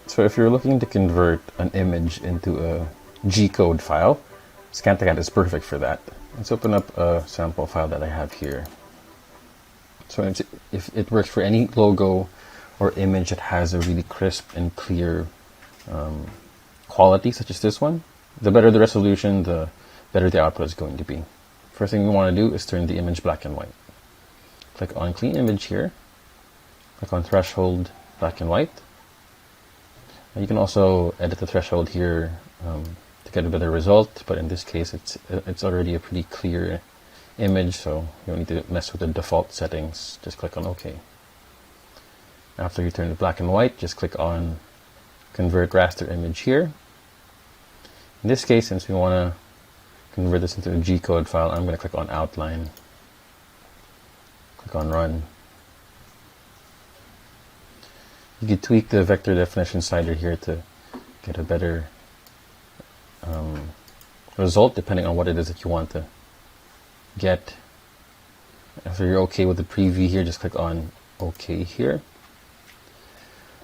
So if you're looking to convert an image into a G-code file, Scanticad is perfect for that. Let's open up a sample file that I have here. So if it works for any logo or image that has a really crisp and clear quality, such as this one, the better the resolution, the better the output is going to be. First thing we want to do is turn the image black and white. Click on Clean Image here. Click on Threshold, Black and White. You can also edit the threshold here to get a better result, but in this case it's already a pretty clear image, so you don't need to mess with the default settings. Just click on OK. After you turn to black and white, just click on Convert Raster Image here. In this case, since we want to convert this into a G-code file, I'm going to click on Outline. Click on Run. You can tweak the vector definition slider here to get a better result depending on what it is that you want to get. After you're okay with the preview here, just click on OK here.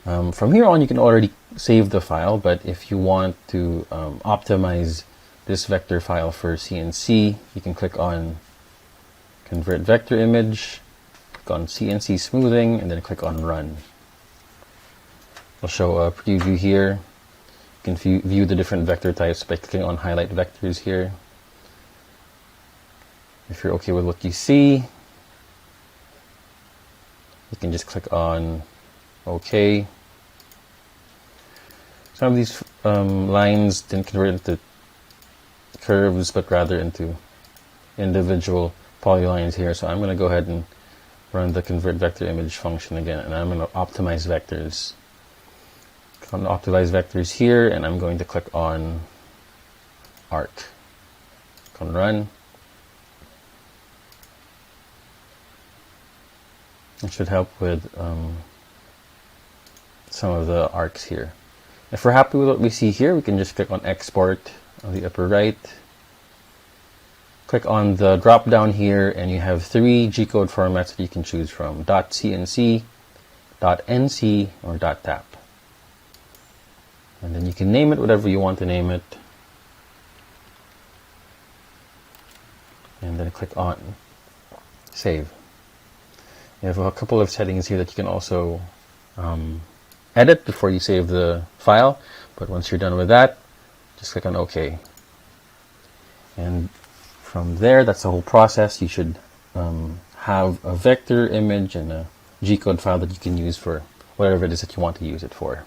From here on, you can already save the file, but if you want to optimize this vector file for CNC, you can click on Convert Vector Image, click on CNC Smoothing, and then click on Run. I'll show a preview here. You can view the different vector types by clicking on Highlight Vectors here. If you're okay with what you see, you can just click on OK. Some of these lines didn't convert into curves, but rather into individual polylines here. So I'm going to go ahead and run the Convert Vector Image function again, and I'm going to optimize vectors. Click on Optimize Vectors here, and I'm going to click on Arc. Click on Run. It should help with some of the arcs here. If we're happy with what we see here, we can just click on Export on the upper right. Click on the drop down here, and you have 3 G-code formats that you can choose from: .cnc, .nc, or .tap. And then you can name it whatever you want to name it. And then click on Save. You have a couple of settings here that you can also edit before you save the file, but once you're done with that, just click on OK. And from there, that's the whole process. You should have a vector image and a G-code file that you can use for whatever it is that you want to use it for.